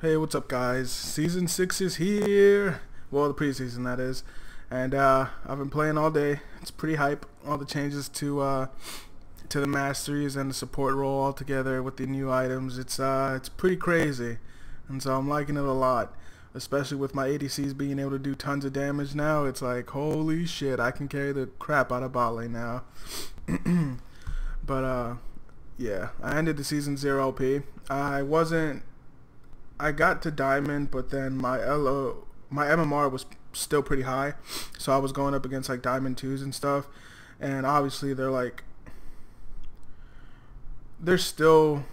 Hey, what's up, guys? Season 6 is here. Well, the preseason, that is. And I've been playing all day. It's pretty hype. All the changes to the Masteries and the support role all together with the new items. It's pretty crazy. And so I'm liking it a lot. Especially with my ADCs being able to do tons of damage now. It's like, holy shit, I can carry the crap out of bot lane now. But yeah, I ended the season 0 LP. I got to diamond, but then my MMR was still pretty high, so I was going up against like diamond 2s and stuff, and obviously they're still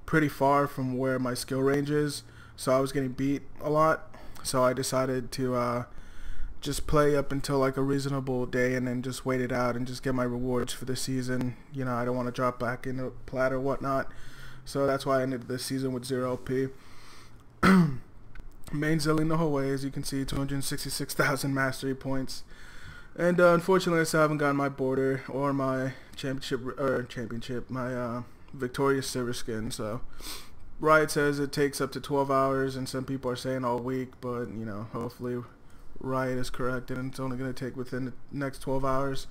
pretty far from where my skill range is, so I was getting beat a lot. So I decided to just play up until like a reasonable day and then just wait it out and just get my rewards for the season. You know, I don't want to drop back into plat or whatnot, so that's why I ended the season with 0 LP. Main Zilean the whole way, as you can see, 266,000 mastery points. And unfortunately, I still haven't gotten my border or my my victorious silver skin. So Riot says it takes up to 12 hours, and some people are saying all week. But you know, hopefully Riot is correct, and it's only going to take within the next 12 hours.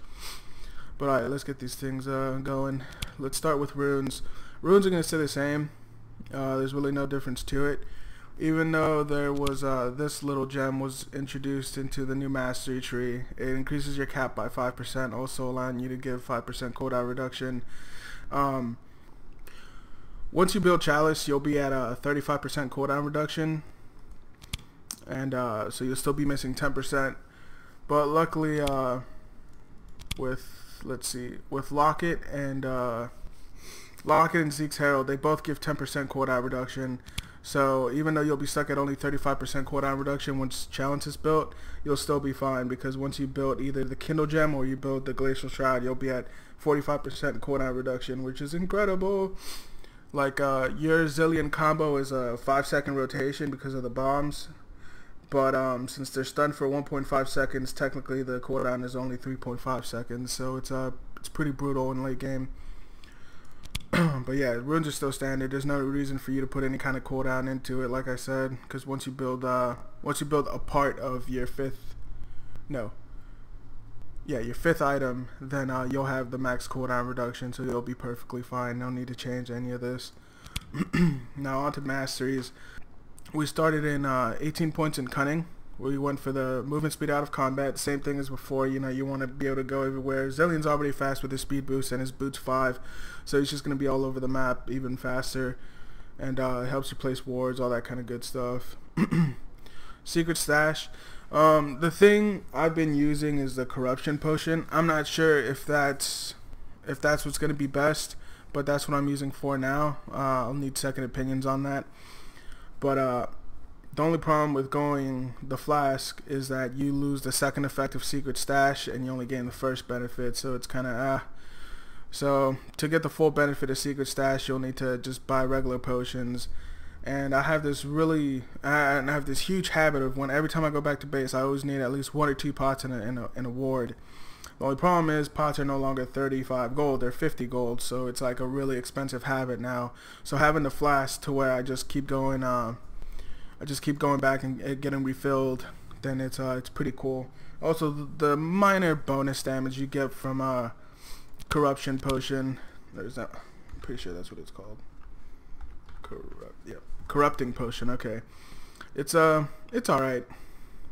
But alright, let's get these things going. Let's start with runes. Runes are going to stay the same. There's really no difference to it. Even though there was this little gem was introduced into the new mastery tree, it increases your cap by 5%, also allowing you to give 5% cooldown reduction. Once you build Chalice, you'll be at a 35% cooldown reduction, and so you'll still be missing 10%. But luckily, with Locket and Zeke's Herald, they both give 10% cooldown reduction. So even though you'll be stuck at only 35% cooldown reduction once Challenge is built, you'll still be fine, because once you build either the Kindle Gem or you build the Glacial Shroud, you'll be at 45% cooldown reduction, which is incredible. Like your Zilean combo is a 5-second rotation because of the bombs, but since they're stunned for 1.5 seconds, technically the cooldown is only 3.5 seconds. So it's pretty brutal in late game. But yeah, runes are still standard. There's no reason for you to put any kind of cooldown into it, like I said, because once you build a part of your fifth item, then you'll have the max cooldown reduction, so you'll be perfectly fine. No need to change any of this. Now on to masteries. We started in 18 points in cunning. We went for the movement speed out of combat, same thing as before. You know, you want to be able to go everywhere. Zilean's already fast with his speed boost and his boots 5, so he's just going to be all over the map even faster, and it helps you place wards, all that kind of good stuff. Secret stash. The thing I've been using is the corruption potion. I'm not sure if that's what's going to be best, but that's what I'm using for now. I'll need second opinions on that. But the only problem with going the flask is that you lose the second effect of secret stash and you only gain the first benefit, so it's kind of So to get the full benefit of secret stash, you'll need to just buy regular potions. And I have this huge habit of every time I go back to base, I always need at least 1 or 2 pots in a ward. The only problem is pots are no longer 35 gold, they're 50 gold, so it's like a really expensive habit now. So having the flask to where I just keep going back and getting refilled, then it's pretty cool. Also, the minor bonus damage you get from corruption potion, I'm pretty sure that's what it's called. Corrupting potion. Okay, it's alright.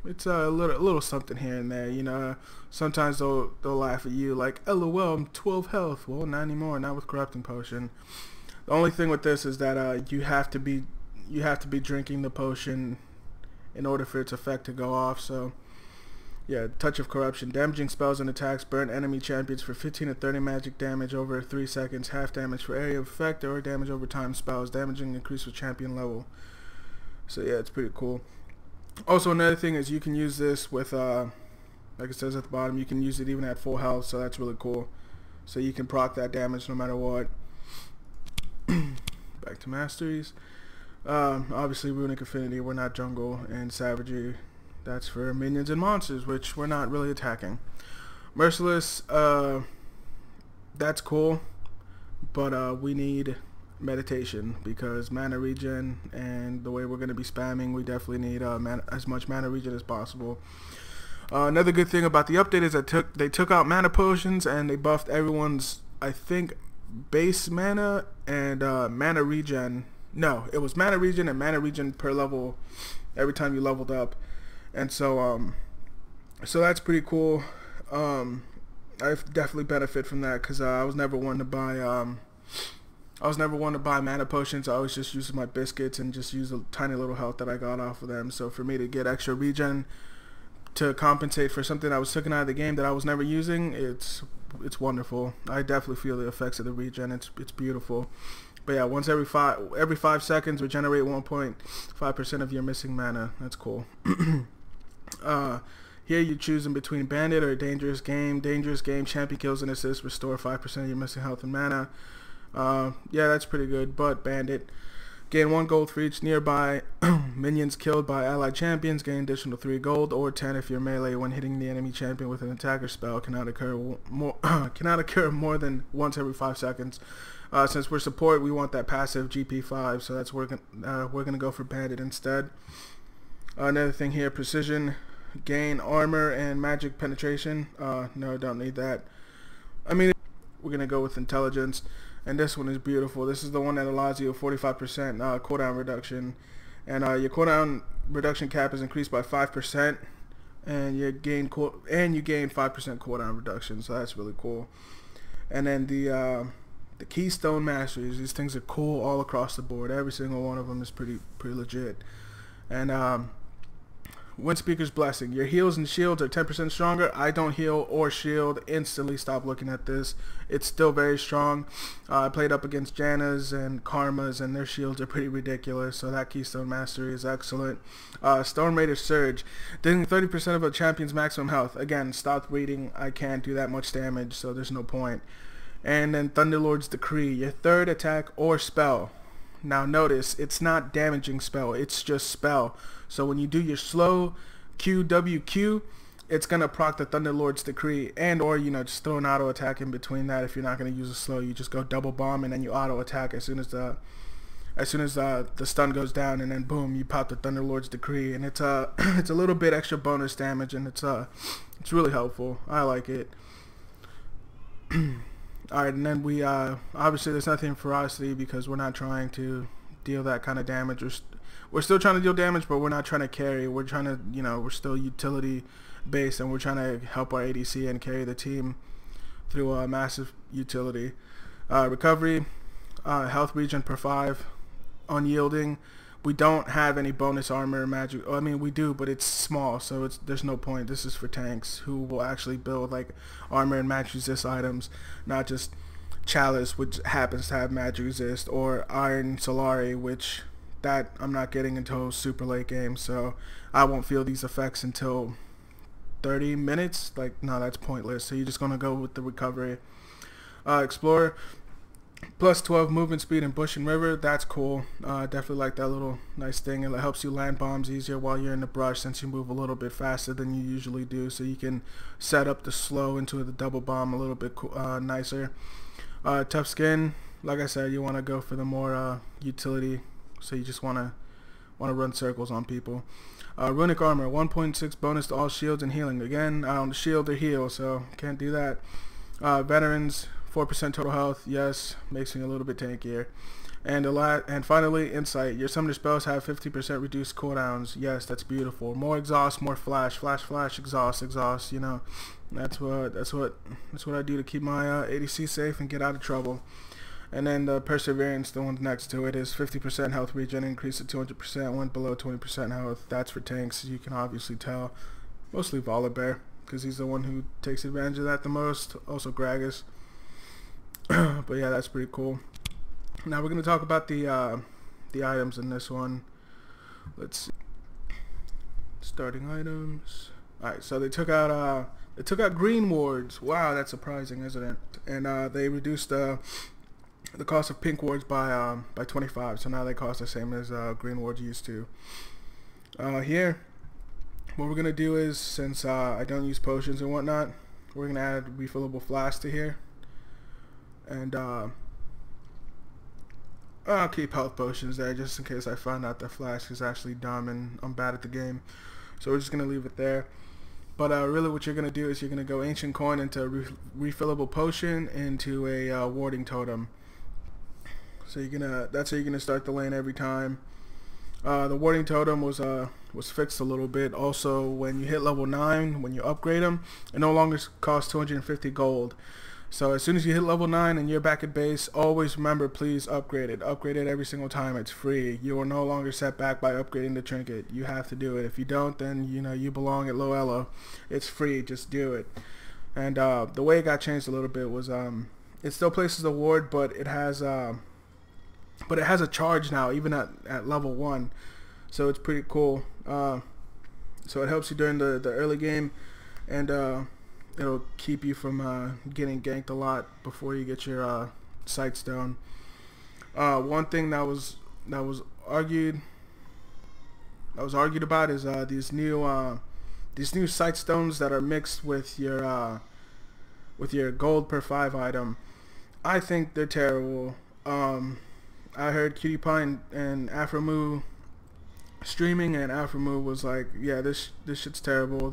It's a little something here and there, you know. Sometimes they'll laugh at you like, LOL, I'm 12 health. Well, not anymore, not with corrupting potion. The only thing with this is that you have to be drinking the potion in order for its effect to go off. So yeah, touch of corruption. Damaging spells and attacks burn enemy champions for 15 to 30 magic damage over 3 seconds. Half damage for area of effect, or damage over time spells. Damaging increase with champion level. So yeah, it's pretty cool. Also, another thing is you can use this with like it says at the bottom, you can use it even at full health, so that's really cool. So you can proc that damage no matter what. Back to masteries. Obviously Runic Affinity, we're not jungle, and Savagery, that's for minions and monsters, which we're not really attacking. Merciless, that's cool, but we need meditation, because mana regen and the way we're going to be spamming, we definitely need as much mana regen as possible. Another good thing about the update is that they took out mana potions and they buffed everyone's, I think, base mana and mana regen. No, it was mana regen and mana regen per level every time you leveled up. And so that's pretty cool. I definitely benefit from that, because I was never one to buy mana potions. I always just use my biscuits and just use a tiny little health that I got off of them. So for me to get extra regen to compensate for something I was taking out of the game that I was never using, it's wonderful. I definitely feel the effects of the regen. It's beautiful. But yeah, once every 5 seconds, regenerate 1.5% of your missing mana. That's cool. Here you're choosing between Bandit or Dangerous Game. Dangerous Game, champion kills and assists restore 5% of your missing health and mana. Yeah, that's pretty good. But Bandit, gain 1 gold for each nearby minions killed by allied champions. Gain additional 3 gold or 10 if your melee when hitting the enemy champion with an attacker spell cannot occur more than once every 5 seconds. Since we're support, we want that passive GP5, so that's we're gonna go for Bandit instead. Another thing here, precision, gain armor and magic penetration. No, don't need that. I mean, we're gonna go with intelligence. And this one is beautiful. This is the one that allows you a 45% cooldown reduction, and your cooldown reduction cap is increased by 5%, and you gain 5% cooldown reduction. So that's really cool. And then the Keystone Masteries. These things are cool all across the board. Every single one of them is pretty legit. And Windspeaker's Blessing. Your heals and shields are 10% stronger. I don't heal or shield. Instantly stop looking at this. It's still very strong. I played up against Janna's and Karma's, and their shields are pretty ridiculous. So that Keystone Mastery is excellent. Storm Raider Surge. Dealing 30% of a champion's maximum health. Again, stop reading. I can't do that much damage, so there's no point. And then Thunderlord's Decree. Your third attack or spell. Now notice, it's not damaging spell. It's just spell. So when you do your slow QWQ, it's going to proc the Thunderlord's Decree, and or, you know, just throw an auto attack in between that. If you're not going to use a slow, you just go double bomb and then you auto attack as soon as the stun goes down, and then boom, you pop the Thunderlord's Decree, and it's a little bit extra bonus damage, and it's really helpful. I like it. Alright, and then we obviously there's nothing in Ferocity because we're not trying to deal that kind of damage. We're still trying to deal damage, but we're not trying to carry. We're trying to, you know, we're still utility based, and we're trying to help our ADC and carry the team through massive utility. Recovery, health regen per 5, unyielding. We don't have any bonus armor magic. I mean, we do, but it's small, so there's no point. This is for tanks who will actually build like armor and magic resist items, not just Chalice, which happens to have magic resist, or Iron Solari, which that I'm not getting until super late game, so I won't feel these effects until 30 minutes. Like, no, that's pointless. So you're just gonna go with the recovery. Explorer, plus 12 movement speed in bush and river. That's cool. Definitely like that little nice thing. It helps you land bombs easier while you're in the brush, since you move a little bit faster than you usually do, so you can set up the slow into the double bomb a little bit nicer. Tough skin, like I said, you want to go for the more utility, so you just want to run circles on people. Runic armor, 1.6 bonus to all shields and healing. Again, shield or heal, so can't do that. Veterans, 4% total health. Yes, makes me a little bit tankier. And finally, insight. Your summoner spells have 50% reduced cooldowns. Yes, that's beautiful. More exhaust, more flash, flash, exhaust. You know, that's what I do to keep my ADC safe and get out of trouble. And then the Perseverance, the one next to it, is 50% health regen, increase to 200% when below 20% health. That's for tanks, you can obviously tell. Mostly Volibear, because he's the one who takes advantage of that the most. Also Gragas. But yeah, that's pretty cool. Now we're going to talk about the items in this one. Let's see. Starting items. Alright, so they took out green wards. Wow, that's surprising, isn't it? And they reduced the cost of pink wards by 25, so now they cost the same as green wards used to. Here, what we're gonna do is, since I don't use potions and whatnot, we're gonna add refillable flasks to here, and I'll keep health potions there just in case I find out that flask is actually dumb and I'm bad at the game. So we're just gonna leave it there. But really what you're going to do is you're going to go Ancient Coin into a refillable potion into a warding totem. So that's how you're going to start the lane every time. The warding totem was fixed a little bit. Also, when you hit level 9, when you upgrade them, it no longer costs 250 gold. So as soon as you hit level 9 and you're back at base, always remember, please upgrade it. Upgrade it every single time. It's free. You are no longer set back by upgrading the trinket. You have to do it. If you don't, then you belong at low elo. It's free. Just do it. And the way it got changed a little bit was it still places the ward, but it has a charge now, even at level 1. So it's pretty cool. So it helps you during the early game, and it'll keep you from getting ganked a lot before you get your Sightstone. One thing that was argued about is these new Sightstones that are mixed with your gold per 5 item. I think they're terrible. I heard QtPen and Afromoo streaming, and Afromoo was like, yeah, this shit's terrible.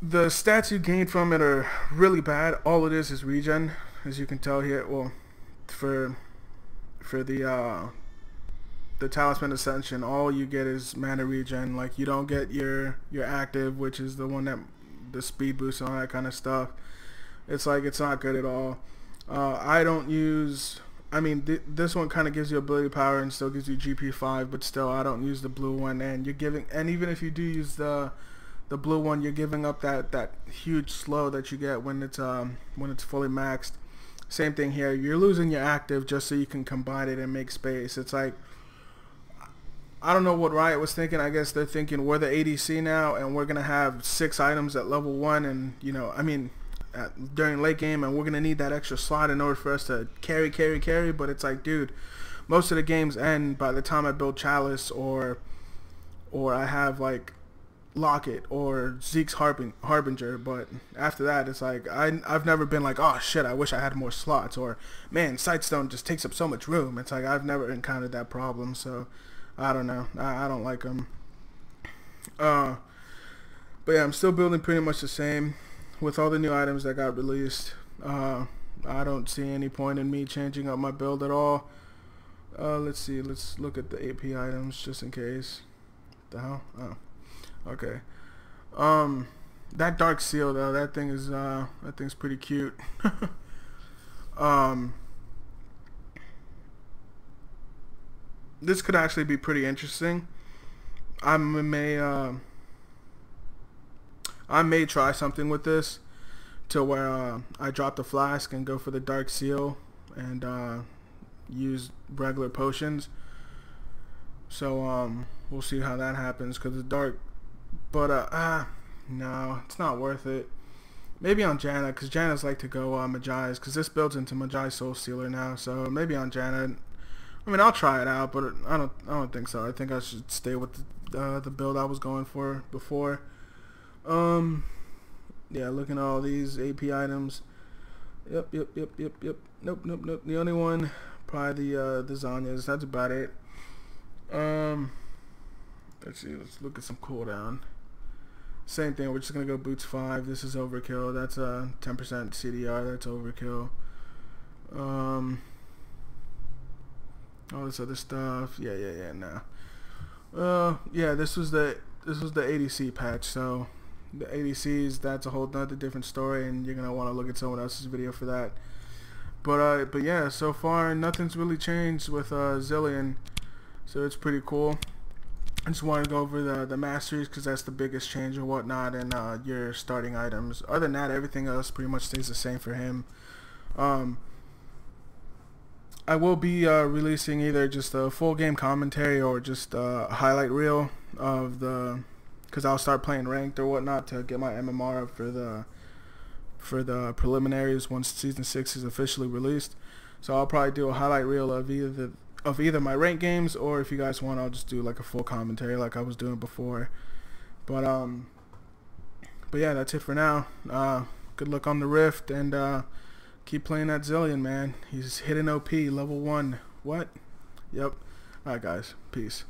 The stats you gain from it are really bad. All it is regen, as you can tell here. Well, for the Talisman Ascension, all you get is mana regen. Like, you don't get your active, which is the one that the speed boost and all that kind of stuff. It's like, it's not good at all. I don't use. I mean, this one kind of gives you ability power and still gives you GP5, but still, I don't use the blue one. And even if you do use the blue one, you're giving up that huge slow that you get when it's fully maxed. Same thing here. You're losing your active just so you can combine it and make space. It's like, I don't know what Riot was thinking. I guess they're thinking we're the ADC now and we're gonna have 6 items at level 1, and during late game, and we're gonna need that extra slot in order for us to carry. But it's like, dude, most of the games end by the time I build Chalice or I have like Locket or Zeke's Harbinger. But after that, it's like I've never been like, oh shit, I wish I had more slots, or man, Sightstone just takes up so much room. It's like, I've never encountered that problem. So I don't know. I don't like them. But yeah, I'm still building pretty much the same with all the new items that got released. I don't see any point in me changing up my build at all. Let's see. Let's look at the AP items just in case. What the hell? Oh, okay. That Dark Seal though, that thing's pretty cute. This could actually be pretty interesting. I may try something with this to where I drop the flask and go for the Dark Seal and use regular potions. So we'll see how that happens, because the dark. But no, it's not worth it. Maybe on Janna, because Janna's like to go Magi's, because this builds into Magi Soul Stealer now. So maybe on Janna. I mean, I'll try it out, but I don't think so. I think I should stay with the build I was going for before. Yeah, looking at all these AP items. Yep. Nope. The only one, probably the Zanyas. That's about it. Let's see. Let's look at some cooldown. Same thing. We're just gonna go boots 5. This is overkill. That's 10% CDR. That's overkill. All this other stuff. Yeah. No. Yeah. This was the ADC patch. So the ADCs, that's a whole nother different story, and you're gonna want to look at someone else's video for that. But yeah, so far nothing's really changed with Zilean, so it's pretty cool. I just want to go over the Masteries, because that's the biggest change and whatnot, and your starting items. Other than that, everything else pretty much stays the same for him. I will be releasing either just a full game commentary or just a highlight reel of because I'll start playing ranked or whatnot to get my MMR up for the preliminaries once season 6 is officially released. So I'll probably do a highlight reel of either my ranked games, or if you guys want, I'll just do like a full commentary like I was doing before. But yeah, that's it for now. Good luck on the Rift, and keep playing that Zilean, man. He's hitting OP level 1. What? Yep. Alright guys, peace.